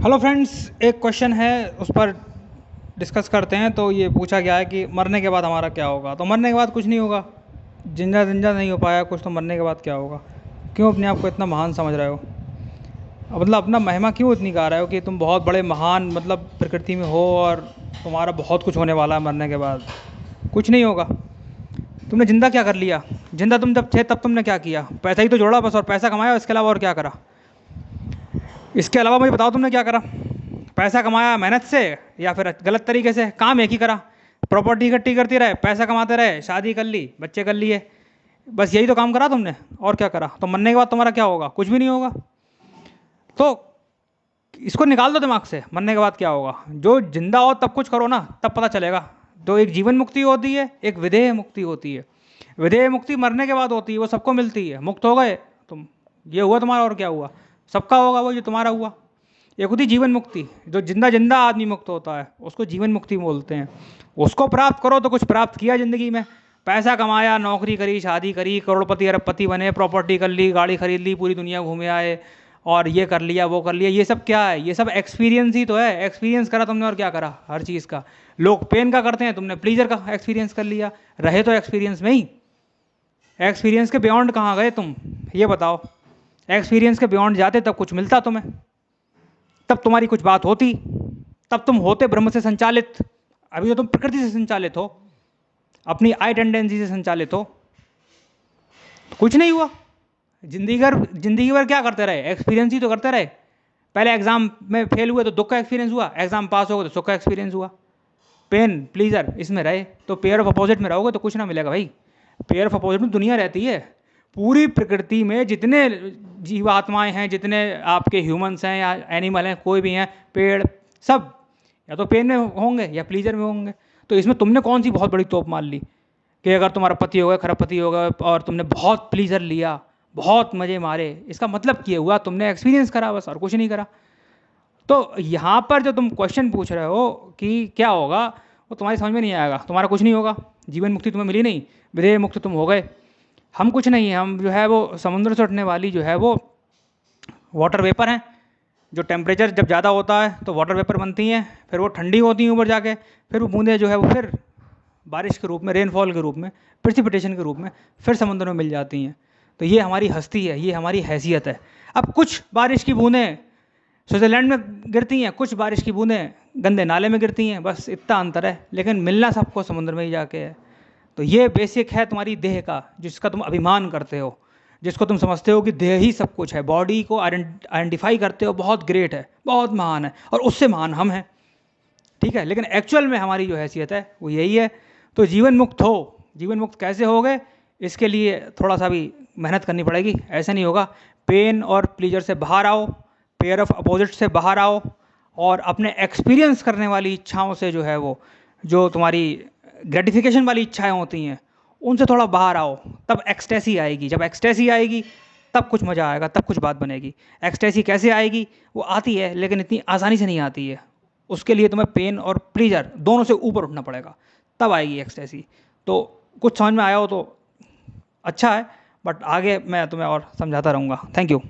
Hello friends, एक question है उस पर डिस्कस करते हैं। तो ये पूछा गया है कि मरने के बाद हमारा क्या होगा। तो मरने के बाद कुछ नहीं होगा। जिंदा जिंदा नहीं हो पाया कुछ, तो मरने के बाद क्या होगा। क्यों अपने आप को इतना महान समझ रहे हो? मतलब अपना महिमा क्यों इतनी गा रहे हो कि तुम बहुत बड़े महान मतलब प्रकृति में हो और तुम्हारा बहुत कुछ होने वाला है मरने के बाद। कुछ नहीं होगा। तुमने जिंदा क्या कर लिया? जिंदा तुम जब थे तब तुमने क्या किया? पैसा ही तो जोड़ा बस, और पैसा कमाया, इसके अलावा और क्या करा? इसके अलावा मुझे बताओ तुमने क्या करा। पैसा कमाया मेहनत से या फिर गलत तरीके से? काम एक ही करा, प्रॉपर्टी इकट्ठी करते रहे, पैसा कमाते रहे, शादी कर ली, बच्चे कर लिए, बस यही तो काम करा तुमने। और क्या करा? तो मरने के बाद तुम्हारा क्या होगा? कुछ भी नहीं होगा। तो इसको निकाल दो दिमाग से, मरने के बाद क्या होगा। जो जिंदा हो तब कुछ करो ना, तब पता चलेगा। तो एक जीवन मुक्ति होती है, एक विधेय मुक्ति होती है। विधेय मुक्ति मरने के बाद होती है, वो सबको मिलती है। मुक्त हो गए तुम, ये हुआ तुम्हारा, और क्या हुआ? सबका होगा वो जो तुम्हारा हुआ। एक होती जीवन मुक्ति, जो जिंदा जिंदा आदमी मुक्त होता है उसको जीवन मुक्ति बोलते हैं। उसको प्राप्त करो तो कुछ प्राप्त किया जिंदगी में। पैसा कमाया, नौकरी करी, शादी करी, करोड़पति अरबपति बने, प्रॉपर्टी कर ली, गाड़ी खरीद ली, पूरी दुनिया घूमे आए, और ये कर लिया वो कर लिया। ये सब क्या है? ये सब एक्सपीरियंस ही तो है। एक्सपीरियंस करा तुमने, और क्या करा? हर चीज़ का। लोग पेन का करते हैं, तुमने प्लीजर का एक्सपीरियंस कर लिया। रहे तो एक्सपीरियंस में ही। एक्सपीरियंस के बियॉन्ड कहाँ गए तुम, ये बताओ। एक्सपीरियंस के बियॉन्ड जाते तब कुछ मिलता तुम्हें, तब तुम्हारी कुछ बात होती, तब तुम होते ब्रह्म से संचालित। अभी तो तुम प्रकृति से संचालित हो, अपनी आई टेंडेंसी से संचालित हो। तो कुछ नहीं हुआ। जिंदगी भर क्या करते रहे? एक्सपीरियंस ही तो करते रहे। पहले एग्जाम में फेल हुए तो दुख का एक्सपीरियंस हुआ, एग्जाम पास हो गए तो सुख का एक्सपीरियंस हुआ। पेन प्लीजर इसमें रहे तो पेयर ऑफ अपोजिट में रहोगे तो कुछ ना मिलेगा भाई। पेयर ऑफ अपोजिट में दुनिया रहती है। पूरी प्रकृति में जितने जीवात्माएं हैं, जितने आपके ह्यूमंस हैं या एनिमल हैं, कोई भी हैं, पेड़, सब या तो पेन में होंगे या प्लीजर में होंगे। तो इसमें तुमने कौन सी बहुत बड़ी तोप मार ली कि अगर तुम्हारा पति होगा, खराब पति होगा, और तुमने बहुत प्लीजर लिया, बहुत मजे मारे, इसका मतलब क्या हुआ? तुमने एक्सपीरियंस करा बस, और कुछ नहीं करा। तो यहाँ पर जो तुम क्वेश्चन पूछ रहे हो कि क्या होगा, वो तुम्हारी समझ में नहीं आएगा। तुम्हारा कुछ नहीं होगा। जीवन मुक्ति तुम्हें मिली नहीं, विधेय मुक्त तुम हो गए। हम कुछ नहीं है, हम जो है वो समुद्र से उठने वाली जो है वो वाटर वेपर हैं। जो टेम्परेचर जब ज़्यादा होता है तो वाटर वेपर बनती हैं, फिर वो ठंडी होती हैं ऊपर जाके, फिर वो बूंदें जो है वो फिर बारिश के रूप में, रेनफॉल के रूप में, प्रेसिपिटेशन के रूप में फिर समुद्र में मिल जाती हैं। तो ये हमारी हस्ती है, ये हमारी हैसियत है। अब कुछ बारिश की बूंदें स्विट्जरलैंड में गिरती हैं, कुछ बारिश की बूंदें गंदे नाले में गिरती हैं, बस इतना अंतर है। लेकिन मिलना सबको समुद्र में ही जाके है। तो ये बेसिक है तुम्हारी देह का, जिसका तुम अभिमान करते हो, जिसको तुम समझते हो कि देह ही सब कुछ है। बॉडी को आइडेंटिफाई करते हो, बहुत ग्रेट है, बहुत महान है, और उससे महान हम हैं। ठीक है, लेकिन एक्चुअल में हमारी जो हैसियत है वो यही है। तो जीवन मुक्त हो। जीवन मुक्त कैसे हो गए? इसके लिए थोड़ा सा भी मेहनत करनी पड़ेगी, ऐसा नहीं होगा। पेन और प्लीजर से बाहर आओ, पेयर ऑफ अपोजिट से बाहर आओ, और अपने एक्सपीरियंस करने वाली इच्छाओं से जो है वो, जो तुम्हारी ग्रेटिफिकेशन वाली इच्छाएं होती हैं, उनसे थोड़ा बाहर आओ। तब एक्सटेसी आएगी। जब एक्सटेसी आएगी तब कुछ मज़ा आएगा, तब कुछ बात बनेगी। एक्सटेसी कैसे आएगी? वो आती है लेकिन इतनी आसानी से नहीं आती है। उसके लिए तुम्हें पेन और प्लीजर दोनों से ऊपर उठना पड़ेगा, तब आएगी एक्सटेसी। तो कुछ समझ में आया हो तो अच्छा है, बट आगे मैं तुम्हें और समझाता रहूँगा। Thank you.